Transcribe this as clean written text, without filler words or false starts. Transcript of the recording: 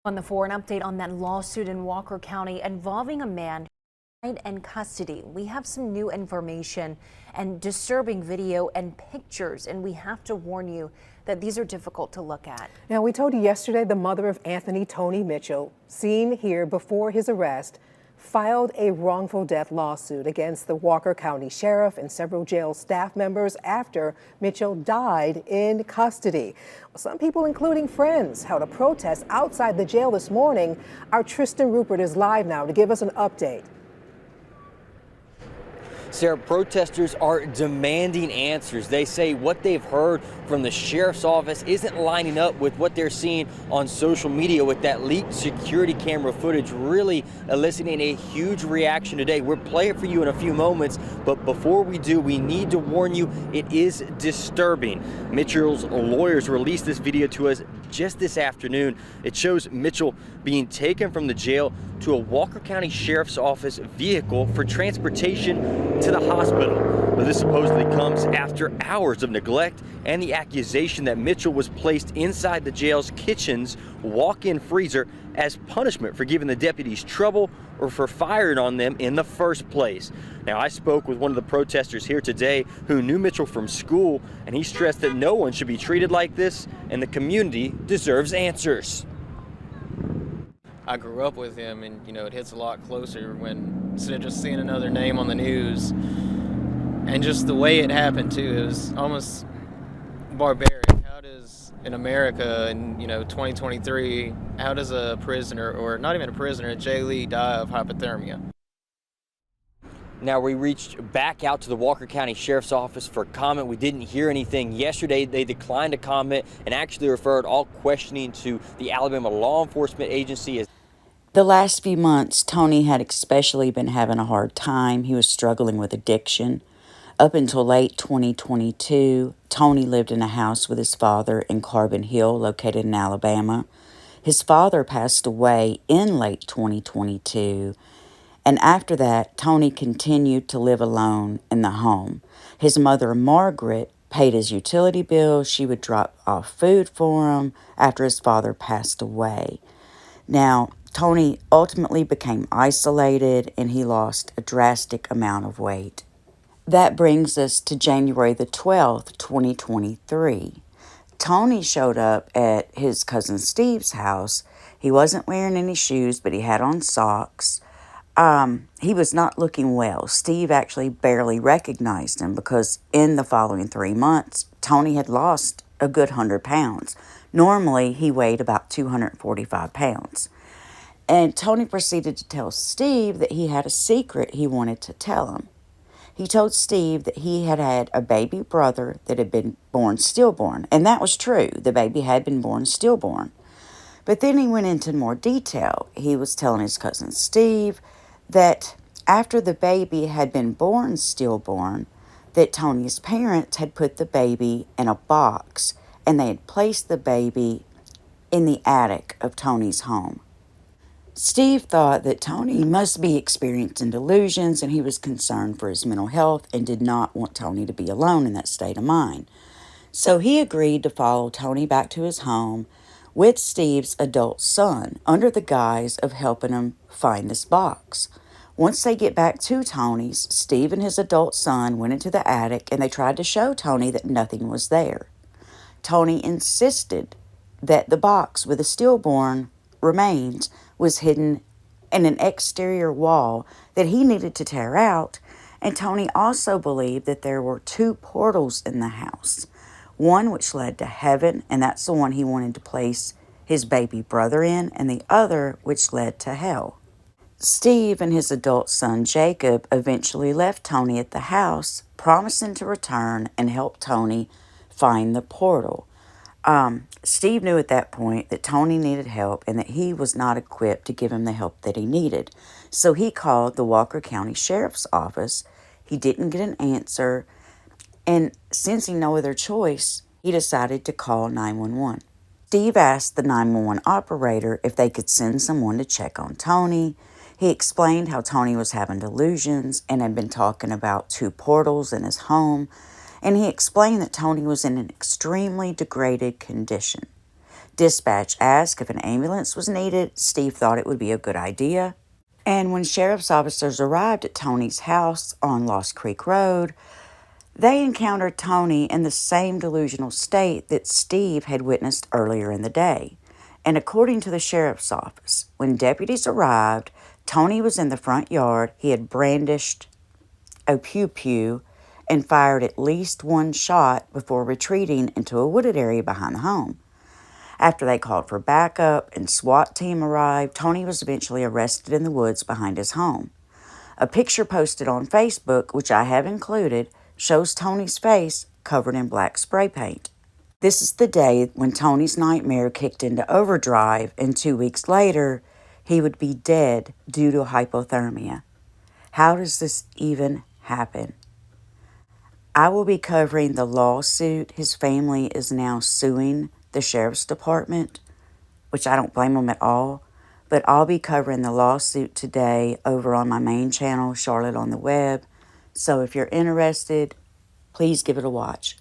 On the 4, an update on that lawsuit in Walker County involving a man who died in custody. We have some new information and disturbing video and pictures, and we have to warn you that these are difficult to look at. Now, we told you yesterday the mother of Anthony Tony Mitchell, seen here before his arrest, filed a wrongful death lawsuit against the Walker County Sheriff and several jail staff members after Mitchell died in custody. Some people, including friends, held a protest outside the jail this morning. Our Tristan Rupert is live now to give us an update. Sarah, protesters are demanding answers. They say what they've heard from the sheriff's office isn't lining up with what they're seeing on social media, with that leaked security camera footage really eliciting a huge reaction today. We'll play it for you in a few moments, but before we do, we need to warn you, it is disturbing. Mitchell's lawyers released this video to us just this afternoon. It shows Mitchell being taken from the jail to a Walker County Sheriff's Office vehicle for transportation to the hospital. But this supposedly comes after hours of neglect and the accusation that Mitchell was placed inside the jail's kitchen's walk-in freezer as punishment for giving the deputies trouble or for firing on them in the first place. Now, I spoke with one of the protesters here today who knew Mitchell from school, and he stressed that no one should be treated like this and the community deserves answers. I grew up with him, and it hits a lot closer when, instead of just seeing another name on the news, and just the way it happened too, it was almost barbaric. How does, in America in 2023, how does a prisoner, or not even a prisoner, a jailee, die of hypothermia? Now, we reached back out to the Walker County Sheriff's Office for comment. We didn't hear anything yesterday. They declined to comment and actually referred all questioning to the Alabama Law Enforcement Agency. The last few months, Tony had especially been having a hard time. He was struggling with addiction. Up until late 2022, Tony lived in a house with his father in Carbon Hill, located in Alabama. His father passed away in late 2022. And after that, Tony continued to live alone in the home. His mother, Margaret, paid his utility bills. She would drop off food for him after his father passed away. Now, Tony ultimately became isolated and he lost a drastic amount of weight. That brings us to January the 12th, 2023. Tony showed up at his cousin Steve's house. He wasn't wearing any shoes, but he had on socks. He was not looking well. Steve actually barely recognized him because in the following 3 months, Tony had lost a good 100 pounds. Normally, he weighed about 245 pounds. And Tony proceeded to tell Steve that he had a secret he wanted to tell him. He told Steve that he had had a baby brother that had been born stillborn. And that was true. The baby had been born stillborn. But then he went into more detail. He was telling his cousin Steve that after the baby had been born stillborn, that Tony's parents had put the baby in a box and they had placed the baby in the attic of Tony's home. Steve thought that Tony must be experiencing delusions and he was concerned for his mental health and did not want Tony to be alone in that state of mind. So he agreed to follow Tony back to his home with Steve's adult son under the guise of helping him find this box. Once they get back to Tony's, Steve and his adult son went into the attic and they tried to show Tony that nothing was there. Tony insisted that the box with the stillborn remains was hidden in an exterior wall that he needed to tear out, and Tony also believed that there were 2 portals in the house. One which led to heaven, and that's the one he wanted to place his baby brother in, and the other which led to hell. Steve and his adult son Jacob eventually left Tony at the house, promising to return and help Tony find the portal. Steve knew at that point that Tony needed help and that he was not equipped to give him the help that he needed. So he called the Walker County Sheriff's Office. He didn't get an answer. And sensing no other choice, he decided to call 911. Steve asked the 911 operator if they could send someone to check on Tony. He explained how Tony was having delusions and had been talking about 2 portals in his home. And he explained that Tony was in an extremely degraded condition. Dispatch asked if an ambulance was needed. Steve thought it would be a good idea. And when sheriff's officers arrived at Tony's house on Lost Creek Road, they encountered Tony in the same delusional state that Steve had witnessed earlier in the day. And according to the sheriff's office, when deputies arrived, Tony was in the front yard. He had brandished a pew-pew and fired at least one shot before retreating into a wooded area behind the home. After they called for backup and SWAT team arrived, Tony was eventually arrested in the woods behind his home. A picture posted on Facebook, which I have included, shows Tony's face covered in black spray paint. This is the day when Tony's nightmare kicked into overdrive, and 2 weeks later, he would be dead due to hypothermia. How does this even happen? I will be covering the lawsuit. His family is now suing the sheriff's department, which I don't blame them at all, but I'll be covering the lawsuit today over on my main channel, Charlotte on the Web. So if you're interested, please give it a watch.